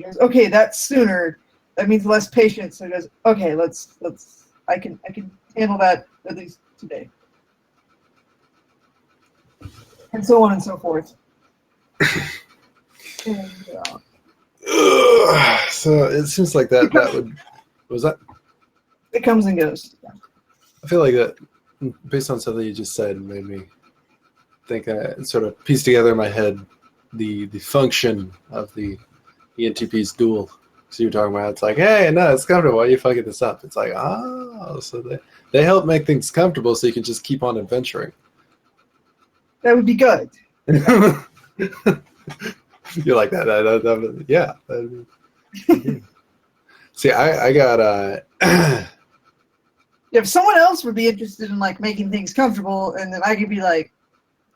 goes, okay, that's sooner. That means less patience. So he goes, okay, I can handle that at least today. And so on and so forth. And, so it seems like that would, was that? It comes and goes. I feel like that, based on something you just said, made me think I sort of pieced together in my head the function of the ENTP's duel. So you're talking about, it's like, hey, no, it's comfortable. Why are you fucking this up? It's like, oh, so they help make things comfortable so you can just keep on adventuring. That would be good. You're like that yeah. See, I got If someone else would be interested in like making things comfortable, and then I could be like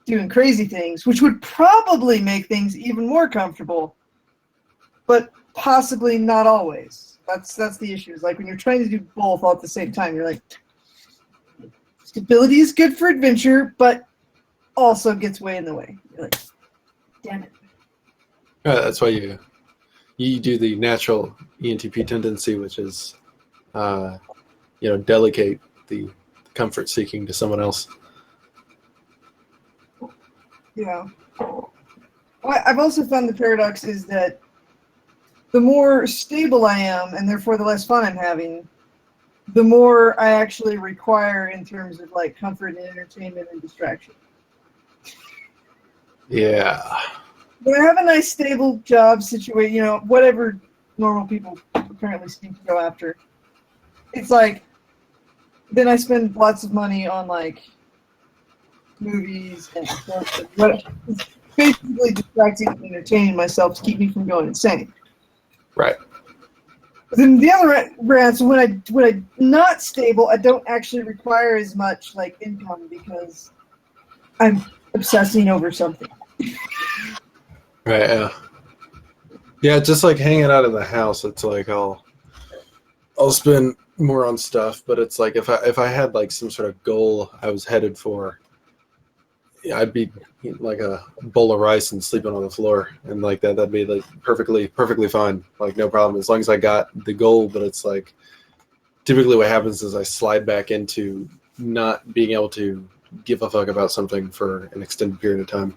doing crazy things, which would probably make things even more comfortable, but possibly not always. That's the issue. Is like when you're trying to do both all at the same time, you're like, stability is good for adventure, but also gets way in the way. You're like, damn it. that's why you do the natural ENTP tendency, which is delegate the comfort seeking to someone else. Yeah. I've also found the paradox is that the more stable I am, and therefore the less fun I'm having, the more I actually require in terms of like comfort and entertainment and distraction. Yeah. When I have a nice stable job situation, whatever normal people apparently seem to go after, it's like, then I spend lots of money on like movies and stuff, but basically distracting and entertaining myself to keep me from going insane. Right. But then the other rants, when I'm not stable, I don't actually require as much like income because I'm obsessing over something. Right. Yeah, just like hanging out in the house, it's like I'll spend more on stuff, but it's like if I had like some sort of goal I was headed for, I'd be eating like a bowl of rice and sleeping on the floor, and like that'd be like perfectly fine, like no problem as long as I got the goal. But it's like typically what happens is I slide back into not being able to give a fuck about something for an extended period of time.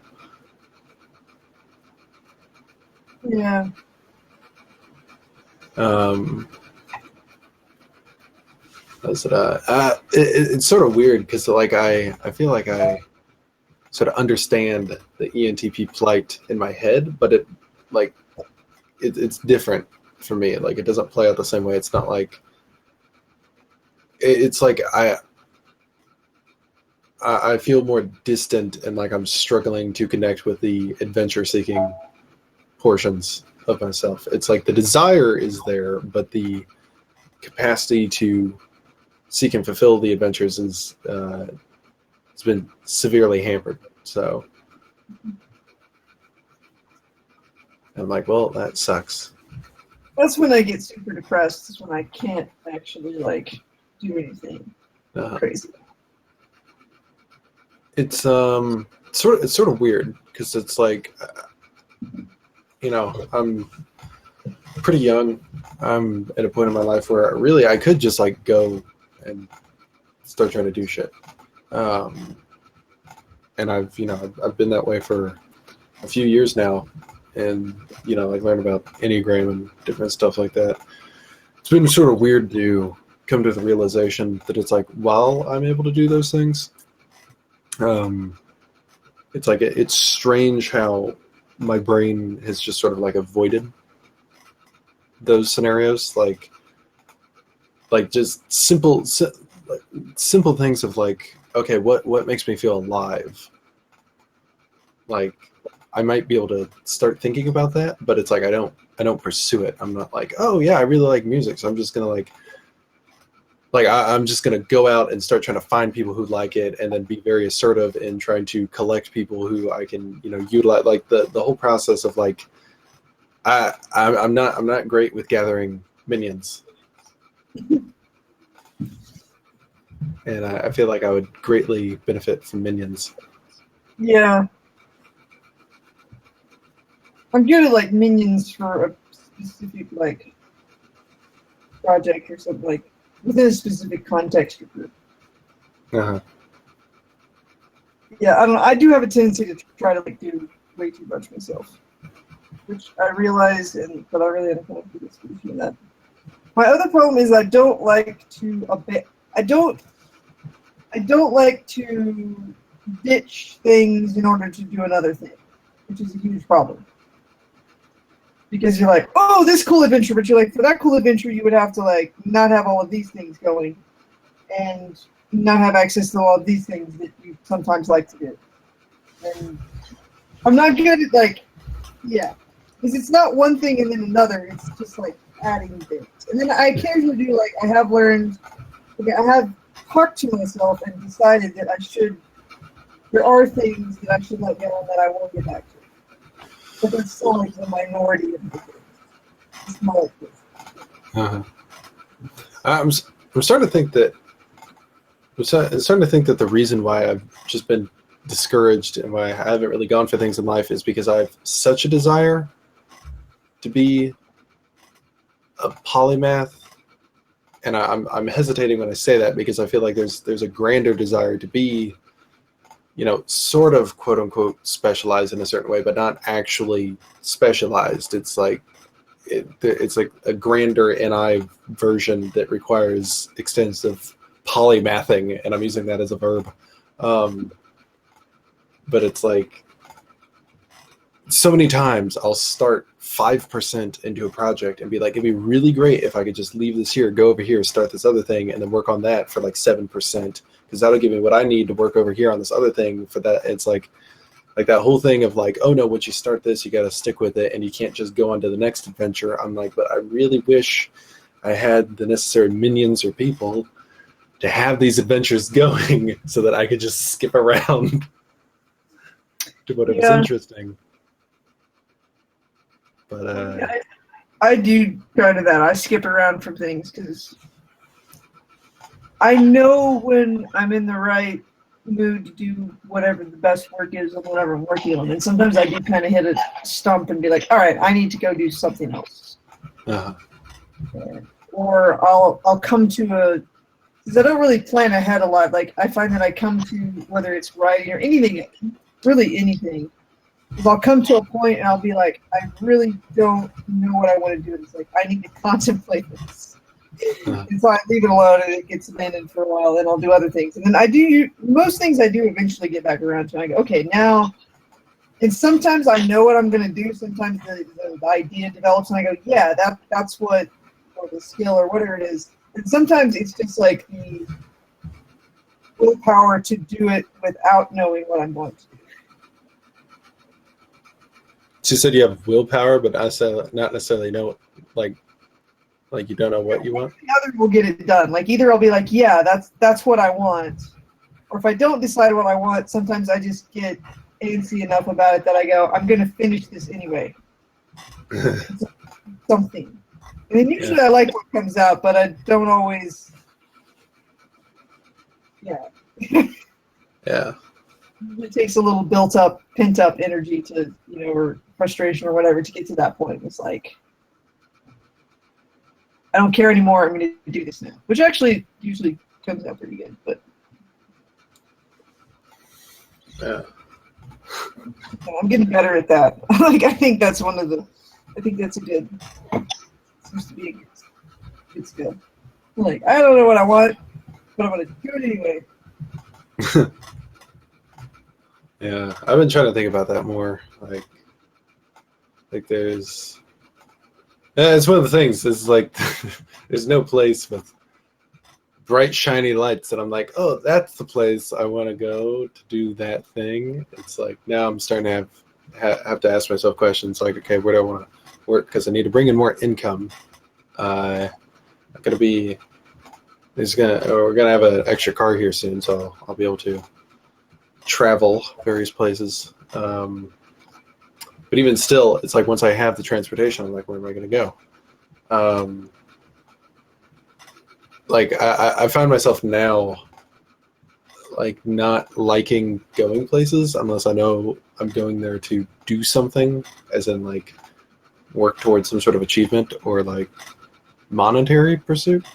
Yeah. It's sort of weird because like I feel like I sort of understand the ENTP plight in my head, but it's different for me. Like it doesn't play out the same way. It's not like it's like I feel more distant and like I'm struggling to connect with the adventure seeking portions of myself. It's like the desire is there, but the capacity to seek and fulfill the adventures is it's been severely hampered. So I'm like, well, that sucks. That's when I get super depressed. Is when I can't actually like do anything crazy. It's sort of weird because it's like I'm pretty young. I'm at a point in my life where really I could just like go and start trying to do shit. And I've been that way for a few years now, and like learn about Enneagram and different stuff like that. It's been sort of weird to come to the realization that it's like while I'm able to do those things, it's like it's strange how my brain has just sort of like avoided those scenarios, like just simple things of like, okay, what makes me feel alive? Like I might be able to start thinking about that, but it's like I don't pursue it. I'm not like, oh yeah, I really like music, so I'm just gonna I'm just gonna go out and start trying to find people who like it, and then be very assertive in trying to collect people who I can utilize. Like the whole process of like I'm not great with gathering minions. And I feel like I would greatly benefit from minions. Yeah. I'm good at like minions for specific like project or something, like within a specific context or group. Uh-huh. Yeah, I don't know. I do have a tendency to try to like do way too much myself, which I realize, but I really don't want to do this with that. My other problem is I don't like to I don't like to ditch things in order to do another thing, which is a huge problem. Because you're like, oh, this cool adventure, but you're like, for that cool adventure, you would have to like not have all of these things going, and not have access to all of these things that you sometimes like to do. And I'm not good at like, yeah, because it's not one thing and then another. It's just like adding things. And then I occasionally do like I have learned, okay, I have talked to myself and decided that there are things that I should let go and that I won't get back to. But that's still like the minority of the things. It's not like this. Uh-huh. I'm starting to think that the reason why I've just been discouraged and why I haven't really gone for things in life is because I have such a desire to be a polymath, and I'm hesitating when I say that because I feel like there's a grander desire to be, sort of quote unquote specialized in a certain way, but not actually specialized. It's like it's like a grander NI version that requires extensive polymathing, and I'm using that as a verb. But it's like so many times I'll start 5% into a project and be like, it'd be really great if I could just leave this here, go over here, start this other thing, and then work on that for like 7%, because that'll give me what I need to work over here on this other thing for that. It's like that whole thing of like, oh no, once you start this, you got to stick with it, and you can't just go on to the next adventure. I'm like, but I really wish I had the necessary minions or people to have these adventures going so that I could just skip around to whatever's interesting. But I do try to that. I skip around from things because I know when I'm in the right mood to do whatever the best work is on whatever I'm working on. And sometimes I do kind of hit a stump and be like, all right, I need to go do something else. Uh-huh. Or I'll come to because I don't really plan ahead a lot. Like I find that I come to, whether it's writing or anything, really anything, is I'll come to a point and I'll be like, I really don't know what I want to do. It's like, I need to contemplate this. And so I leave it alone and it gets abandoned for a while, and I'll do other things. And then most things I do eventually get back around to. And I go, okay, now, and sometimes I know what I'm going to do. Sometimes the idea develops and I go, yeah, that's what, or the skill or whatever it is. And sometimes it's just like the willpower to do it without knowing what I'm going to do. She said you have willpower, but not necessarily know, like you don't know what you want. The other will get it done. Like either I'll be like, yeah, that's what I want, or if I don't decide what I want, sometimes I just get antsy enough about it that I go, I'm going to finish this anyway. Something. And then usually I like what comes out, but I don't always. Yeah. Yeah. It takes a little pent up energy to, or frustration or whatever to get to that point. It's like, I don't care anymore. I'm going to do this now, which actually usually comes out pretty good. But yeah, I'm getting better at that. Like I think that's a good. Seems to be a good skill. Like I don't know what I want, but I'm going to do it anyway. Yeah, I've been trying to think about that more. Like there's. Yeah, it's one of the things. It's like there's no place with bright, shiny lights that I'm like, oh, that's the place I want to go to do that thing. It's like now I'm starting to have to ask myself questions like, okay, where do I want to work? Because I need to bring in more income. We're gonna have an extra car here soon, so I'll be able to travel various places. But even still, it's like once I have the transportation, I'm like, where am I going to go? Like I find myself now, like not liking going places unless I know I'm going there to do something, as in like work towards some sort of achievement or like monetary pursuit.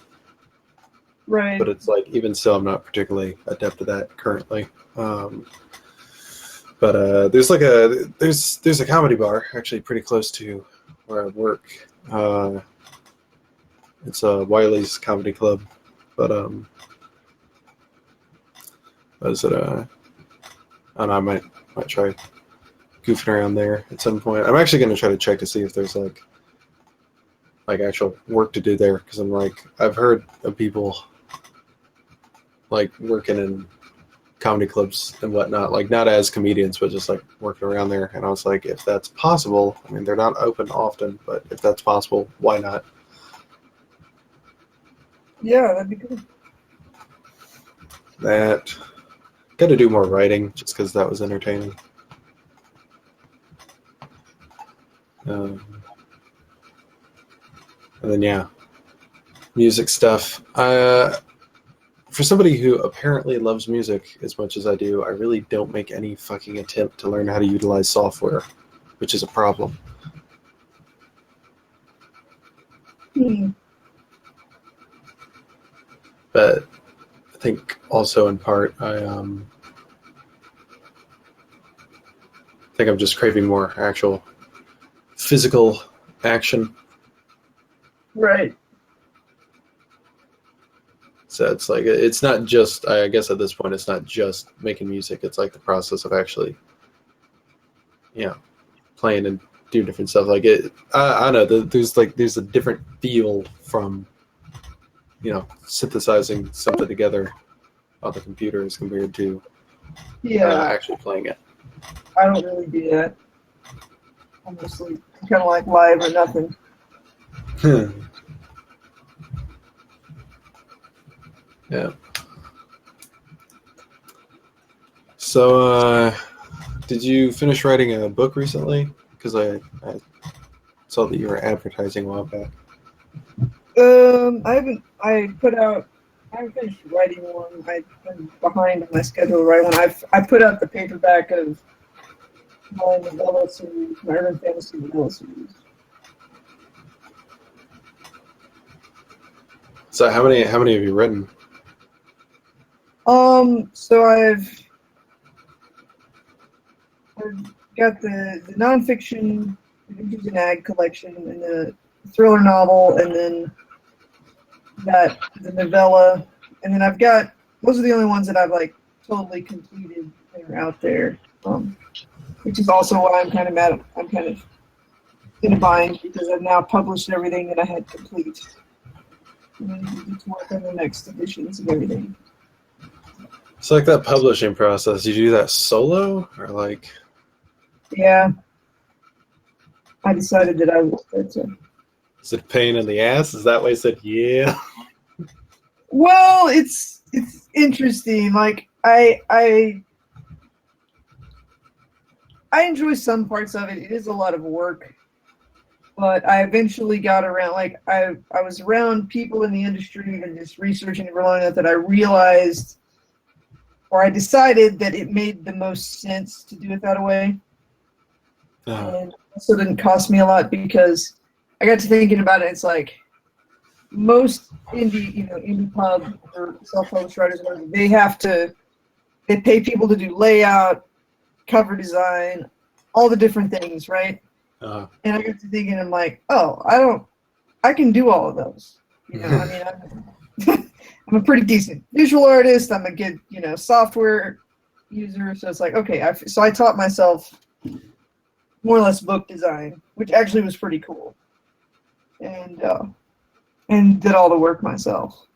Right. But it's like even still, I'm not particularly adept at that currently. But there's a comedy bar actually pretty close to where I work. It's Wiley's Comedy Club, but is it I don't know, I might try goofing around there at some point. I'm actually going to try to check to see if there's like actual work to do there, because I'm like, I've heard of people like working in comedy clubs and whatnot, like not as comedians, but just like working around there. And I was like, if that's possible, I mean, they're not open often, but if that's possible, why not? Yeah, that'd be good. That got to do more writing just because that was entertaining. And then yeah, music stuff. For somebody who apparently loves music as much as I do, I really don't make any fucking attempt to learn how to utilize software, which is a problem. But I think also in part I think I'm just craving more actual physical action. Right. So it's like, it's not just, I guess at this point, it's not just making music. It's like the process of actually, playing and doing different stuff. Like I don't know, there's a different feel from, synthesizing something together on the computer as compared to actually playing it. I don't really do that. I'm mostly kind of like live or nothing. Yeah. So, did you finish writing a book recently? Because I saw that you were advertising a while back. I haven't. I haven't finished writing one. I've been behind on my schedule. Right when I put out the paperback of my novella series, my urban fantasy novella series. So how many have you written? So I've got the nonfiction Adventures in Ag collection and the thriller novel, and then got the novella, and then I've got, those are the only ones that I've like totally completed that are out there. Which is also why I'm kind of in a bind, because I've now published everything that I had complete. And then I need to work on the next editions of everything. So like that publishing process, you do that solo or like? Yeah. I decided that I would. Is it a pain in the ass? Is that why I said yeah? Well, it's interesting. Like I enjoy some parts of it. It is a lot of work, but I eventually got around. Like I was around people in the industry and just researching for long enough that I realized, or I decided that it made the most sense to do it that way. And also didn't cost me a lot, because I got to thinking about it. It's like most indie pub or self-published writers, they pay people to do layout, cover design, all the different things, right? And I got to thinking, I'm like, I can do all of those. I mean, I'm a pretty decent visual artist. I'm a good, software user. So it's like, okay. So I taught myself more or less book design, which actually was pretty cool, and did all the work myself,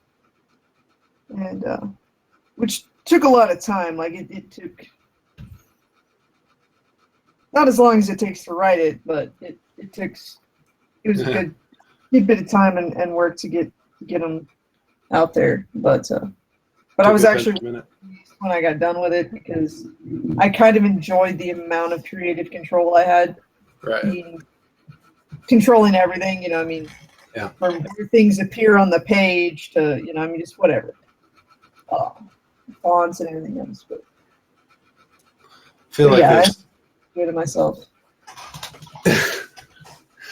and which took a lot of time. Like it took not as long as it takes to write it, but it was a good bit of time and work to get them out there. But I was actually pleased when I got done with it, because I kind of enjoyed the amount of creative control I had. Right. Controlling everything, from where things appear on the page to, just whatever. Fonts and everything else. But I feel like I enjoyed it myself.